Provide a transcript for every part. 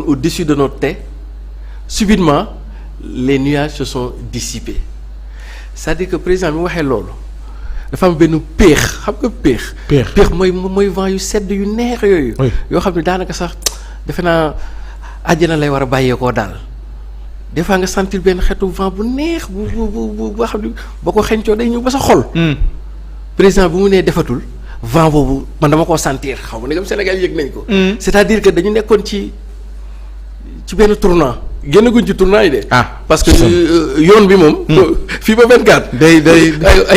au-dessus de notre tête, subitement les nuages se sont dissipés c'est-à-dire que président bi mu waxee loolu dafa am benn péex xam nga péex mooy vent yu sedd yu neex yooyu. yoo xam ne daanaka sax defe naa àjjana lay war a bàyyeekoo daal des fois nga sentir benn xeetu vent bu neex bu boo xam ne boo ko xeñcoo day ñëw ba sa xol. président bu mu nee defatul vent boobu man dama koo sentir xaw ma ne comme Sénégal yëg nañ ko. c'est-à-dire que dañu nekkoon ci benn tournant. génnaguñ ci tournant yi de. parce que yoon bi moom. fii ba 24. day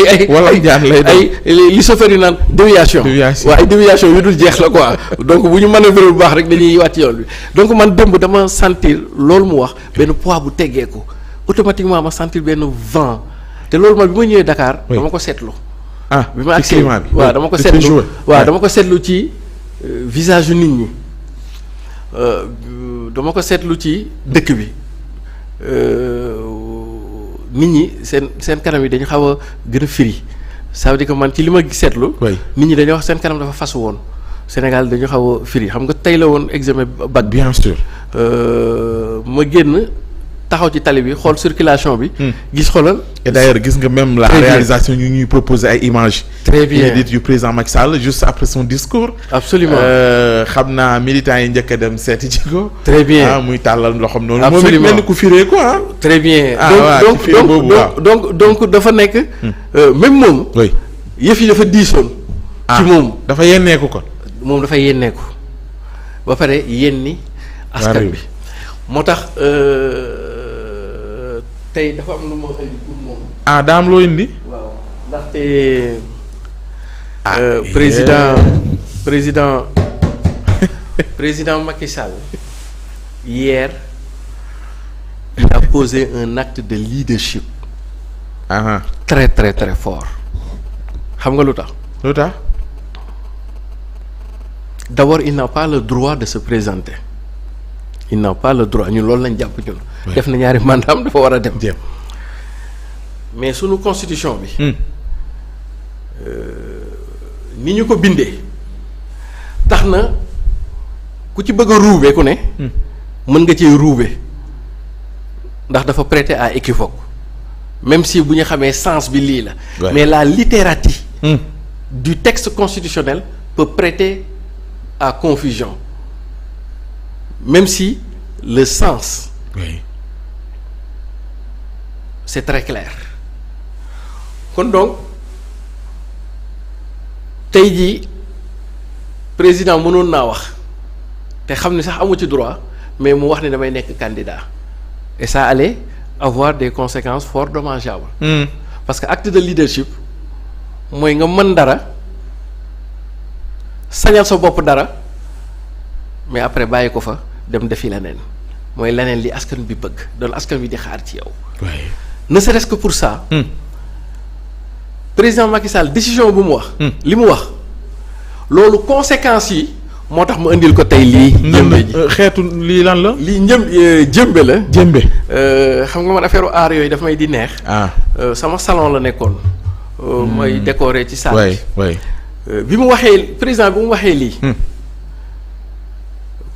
ay wala jaan lay ay li chauffeur yi naan déviation. waaw ay déviation yu dul jeex la quoi donc bu ñu manœuvrer bu baax rek dañuy wàcc yoon bi donc man démb dama sentir loolu mu wax benn poids bu teggeeku automatiquement ma sentir benn vent te loolu man bi ma ñëwee Dakar. dama ko seetlu. bi ma agsee waaw dama ko seetlu dama ko seetlu ci visage yu nit ñi. dama ko seetlu ci dëkk bi nit ñi seen kanam yi dañu xaw a gën a firi ça veut dire que man ci li ma seetlu. nit ñi dañoo wax seen kanam dafa fasu woon Sénégal dañu xaw a firi xam nga tey la woon examen bac. bien sûr. ma génn taxaw ci tali bi xool circulation bi. gis xoolal. et d'ailleurs gis nga même la réalisation ñu ñuy proposer ay images. très bien inédites yu président Macky Sall juste après son discours. absolument xam naa militants yi njëkk a dem seeti ci ko. très bien muy tàllal loxoom noonu. absolument moom it mel ni ku firee quoi. très bien donc dafa nekk. même moom. yëf yi dafa diisoon. ci moom dafa yenneeku kon. moom dafa yenneeku ba pare yenni askan bi moo tax. tey dafa am lu ma indi pour moom. daa am loo indi. waaw ndaxte. président Macky Sall hier il a posé un acte de leadership. très très très fort. xam nga lu tax. d'abord il n'a pas le droit de se présenter. il n'a pas le droit ñun loolu lañ jàpp ñun. def na ñaari mandaam dafa war a dem. mais sunu constitution bi. ni ñu ko bindee tax na ku ci bëgg a ruube ku ne. mën nga cee ruube ndax dafa prêter à équivoque même si bu ñu xamee sens bi lii la. mais la littératie. du texte constitutionnel peut prêter à confusion. même si le sens. c'est très clair. kon donc tey jii président mënoon naa wax te xam ni sax amu ci droit mais mu wax ne damay nekk candidat et ça allait avoir des conséquences fort dommageables. parce que acte de leadership mooy nga mën dara sañal sa bopp dara mais après bàyyi ko fa dem defi leneen mooy leneen li askan bi bëgg doon askan bi di xaar ci yow. ne serait-ce que pour ça. président Macky Sall décision bu mu wax. li mu wax loolu conséquences yi moo tax mu indil ko tey lii. jëmbe ji xeetu lii lan la. lii jëmbe la. jëmbe. xam nga man affaire aar yooyu daf may di neex. sama salon la nekkoon. mooy décoré ci salle bi. bi mu waxee président bi mu waxee lii.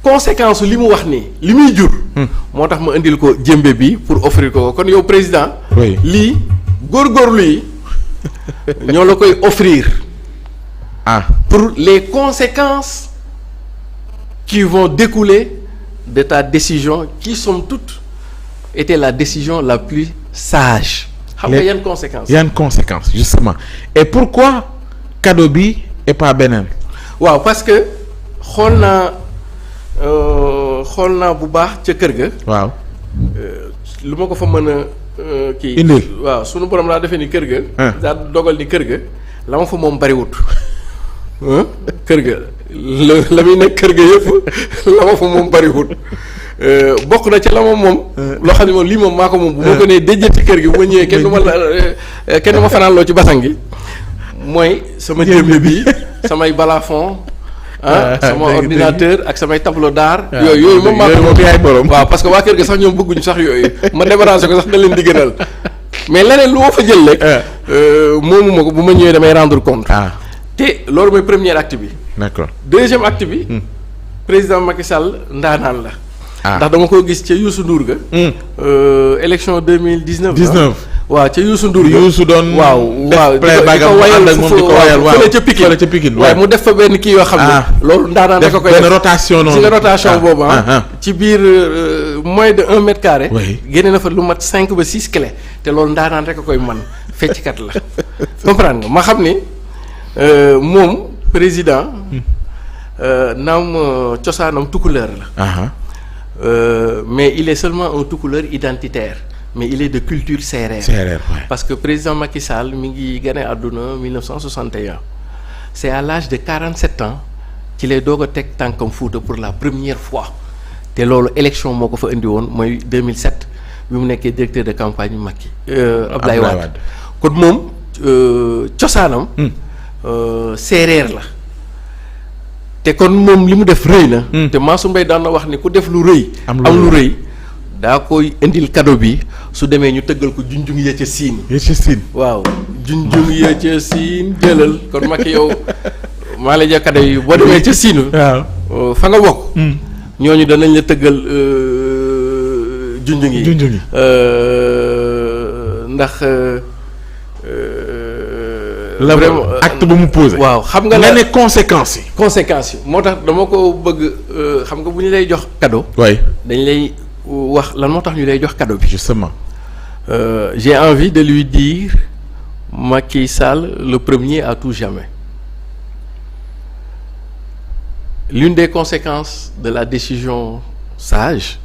conséquence li mu wax nii li muy jur. moo tax ma indil ko jëmbe bi pour offrir ko kon yow président. lii góorgóorlu yi ñoo la koy offrir. pour les conséquences qui vont découler de ta décision qui somme toute était la décision la plus sage. xam nga yan conséquences. yan conséquences justement et pourquoi cadeau bi et pas beneen. waaw parce que xool naa bu baax ca kër ga. waaw. lu ma ko fa mën a kii. indil waaw sunu borom laa defee ni kër ga. daa dogal ni kër ga la ma fa moom bariwut. kër ga la muy nekk kër ga yëpp la ma fa moom bariwut. bokk na ca la ma moom. loo xam ne moom lii moom maa ko moom. bu ma ko nee déjjati kër gi bu ma ñëwee kenn du ma fanaan loo ci basang gi mooy sama jëmbe bi samay balafon. sama ordinateur ak samay tableau d'art. yooyu moom maa ko moom yaay borom. waaw parce que waa kër ga sax ñoom bëgguñu sax yooyu ma débarrassé ko sax da leen di gënal mais leneen lu ma fa jël rek. moomu ma ko bu ma ñëwee damay rendre compte. te loolu mooy premier acte bi. d'accord deuxième acte bi. président Macky Sall ndaanaan la ndax dama ko gis ca Youssou Ndour ga. élection 2019. waaw ca Youssou Ndour ga Youssou doon. waaw di ko wayal ca Pikine waaye mu def fa benn kii yoo xam ne. loolu ndaanaan rek a koy def benn rotation noonu. si nga rotation boobu ci biir moins de 1 mètre carré. génne na fa lu mat 5 ba 6 clés te loolu ndaanaan rek a koy man fecckat la comprendre nga ma xam ni moom président. naam cosaanam tukulóor la. mais il est seulement un tukulóor identitaire mais il est de culture sérère. Parce que président Macky Sall mi ngi gane àdduna 1961 c'est à l'âge de 47 ans ci lay doog a teg tànkam Fuuta pour la première fois te loolu élection moo ko fa indi woon mooy 2007 bi mu nekkee directeur de campagne Macky Abdoulaye Wade kon moom cosaanam séeréer la. te kon moom li mu def rëy na. te Mansour Mbaye daan na wax ni ku def lu rëy. am lu rëy daa koy indil cadeau bi su demee ñu tëggal ko junjung ya ca siin. waaw junjung ya ca siin jëlal kon Macky yow maa la jox cadeau yi boo demee ca siin. waaw fa nga bokk. ñooñu danañ la tëggal junjung yi. ndax. la vraiment acte ba mu posé. waaw xam nga la ne conséquences yi. conséquences yi moo tax dama ko bëgg xam nga bu ñu lay jox cadeau. dañ lay wax lan moo tax ñu lay jox cadeau bi. justement. J'ai envie de lui dire Macky Sall le premier à tout jamais. L'une des conséquences de la décision sage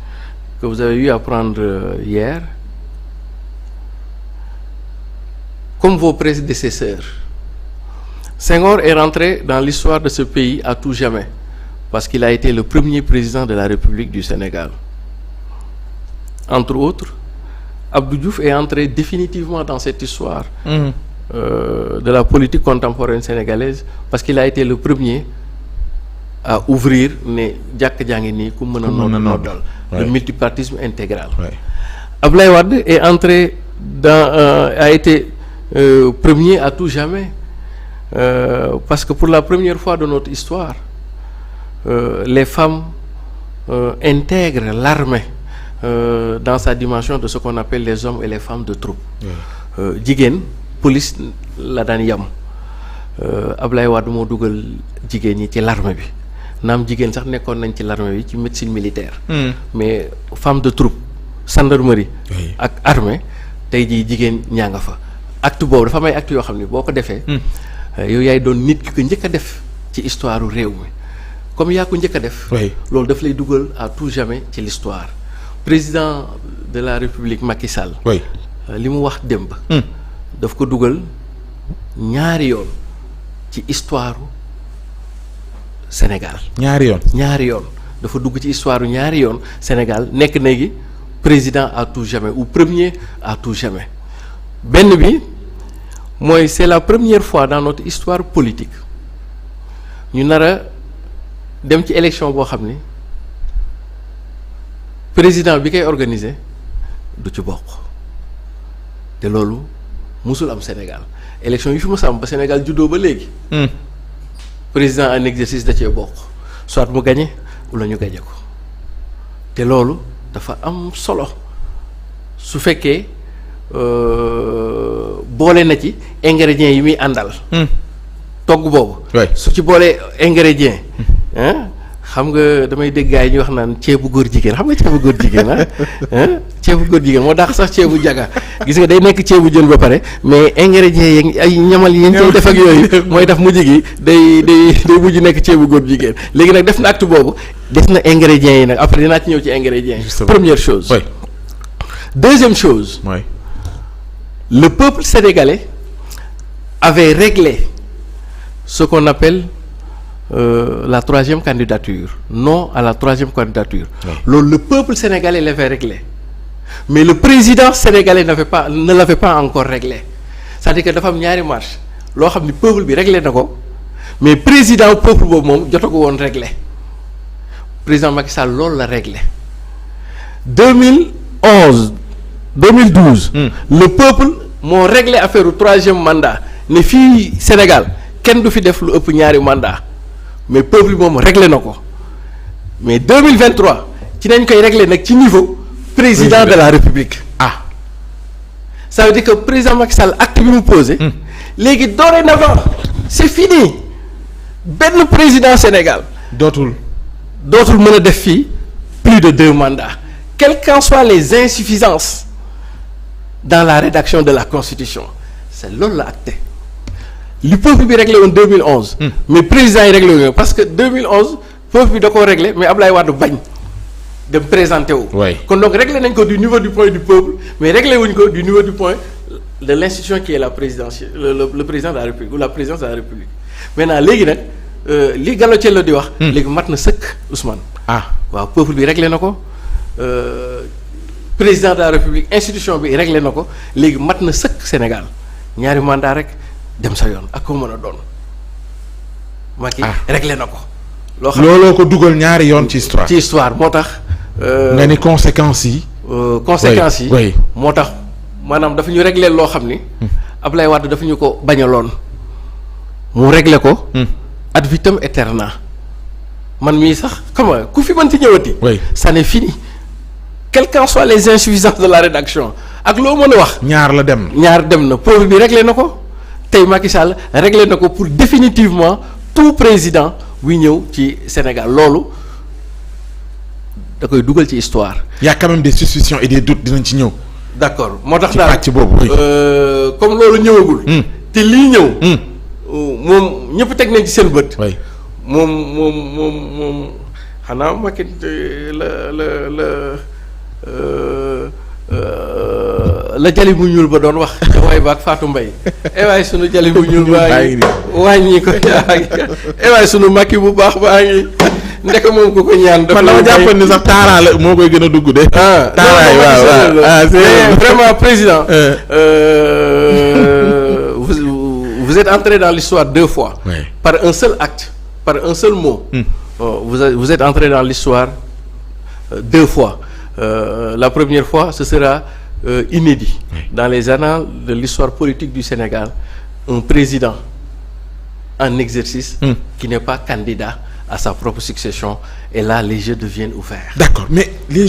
que vous avez eu à prendre hier, comme vos prédécesseurs, Senghor est rentré dans l'histoire de ce pays à tout jamais parce qu'il a été le premier président de la République du Sénégal. Entre autres, Abdou Diouf est entré définitivement dans cette histoire de la politique contemporaine sénégalaise parce qu'il a été le premier à ouvrir ne jàkk jaa ngi nii ku mën a noddal le multipartisme intégral. Abdoulaye Wade est entré a été premier à tout jamais parce que pour la première fois de notre histoire les femmes intègrent l'armée dans sa dimension de ce qu'on appelle les hommes et les femmes de troupe. Jigéen police la daan yam Abdoulaye Wade moo dugal jigéen ñi ci l'armée bi naam jigéen sax nekkoon nañ ci l'armée bi ci médecine militaire. Mais femme de troupe gendarmerie ak armée tey jii jigéen ñaa nga fa. acte boobu dafa may acte yoo xam ne boo ko defee. yow yaay doon nit ki ko njëkk a def ci histoire réew mi comme yaa ko njëkk a def. loolu daf lay dugal à tout jamais ci l'histoire président de la République Macky Sall. li mu wax démb. daf ko dugal ñaari yoon ci histoire Sénégal. ñaari yoon dafa dugg ci histoire ñaari yoon Sénégal nekk léegi président à tout jamais ou premier à tout jamais. benn bi mooy c'est la première fois dans notre histoire politique ñu nar a dem ci élection boo xam ni président bi koy organiser du ci bokk te loolu musul am Sénégal élection yi fi mës a am ba Sénégal juddoo ba léegi. président en exercice da cee bokk soit mu gagné wala ñu gagné ko te loolu dafa am solo su fekkee. boole na ci ingrédients yi muy àndal. togg boobu. su ci boolee ingrédients. xam nga damay dégg gars yi ñuy wax naan ceebu góor jigéen xam nga ceebu góor jigéen ceebu góor jigéen moo daax sax ceebu jaga gis nga day nekk ceebu jën ba pare mais ingrédients yi ay ñamal yi ñu def ak yooyu mooy tax mujj gi day mujj nekk ceebu góor jigéen léegi nag def na acte boobu def na ingrédients yi nag après dinaa ci ñëw ci ingrédients yi. première chose. deuxième chose. Le peuple sénégalais avait réglé ce qu'on appelle la troisième candidature, non à la troisième candidature. Le peuple sénégalais l'avait réglé. Mais le président sénégalais ne l'avait pas encore réglé. C'est-à-dire que dafa am ñaari marche loo xam ni peuple bi réglé na ko mais président peuple boobu moom jotagu woon réglé président Macky Sall loolu la réglé 2012 le peuple moo réglé affaire u troisième mandat ne fii Sénégal kenn du fi def lu ëpp ñaari mandat mais peuple moom réglé na ko mais 2023 ci nañ koy régler nag ci niveau président de la République. Ah, ça veut dire que président Macky Sall acte bi mu posé. léegi dorénavant c'est fini benn président Sénégal dootul mën a def fii plus de 2 mandats quelles qu'en soient les insuffisances dans la rédaction de la Constitution c'est loolu la acté li peuple bi réglé woon 2011. mais président yi réglé woon parce que 2011 peuple bi da koo réglé mais Ablaye Wade bañ dem présenté wu. kon donc réglé nañ ko du niveau du point du peuple mais réglé wuñ ko du niveau du point de l'institution qui est la présidentielle le président de la République ou la présidence de la République maintenant léegi nag li Gallo Thiello di wax. léegi mat na sëkk Ousmane. waaw peuple bi réglé na ko président de la République institution bi réglé na ko léegi mat na sëkk Sénégal ñaari mandat rek dem sa yoon ak ko mën a doon. Macky réglé na ko. looloo ko dugal ñaari yoon ci histoire. ci histoire moo tax. nga ni conséquences yi. conséquences yi. moo tax maanaam dafa ñu réglé loo xam ni. Ablaye Wade dafa ñu ko bañaloon mu réglé ko. ad vitam aeterna man mii sax xam nga ku fi mën ci ñëwati. ça n'est fini quelles qu'en soient les insuffisances de la rédaction ak loo mën a wax. ñaar dem na peuple bi réglé na ko tey Macky Sall réglé na ko pour définitivement tout président buy ñëw ci Sénégal loolu da koy dugal ci histoire. y a quand même des suspicions et des doutes dinañ ci ñëw. d'accord moo tax daal ci boobu comme loolu ñëwagul. te lii ñëw. moom ñëpp teg nañ ci seen bët. moom xanaa Macky la jali bu ñuul ba doon wax ca way baak Fatou Mbaye waaye sunu jali bu ñuul baa ngi wàññi ko waaye sunu Macky bu baax baa ngi ndek moom ku ko ñaan dafa man dama jàppoon ni sax taaraa la moo koy gën a dugg de taaraay waaw c'est vraiment président vous êtes entré dans l'histoire 2 fois par un seul acte par un seul mot vous êtes entré dans l'histoire 2 fois la première fois ce sera inédit dans les annales de l'histoire politique du Sénégal un président en exercice qui n'est pas candidat à sa propre succession et là les jeux deviennent ouverts. D'accord mais les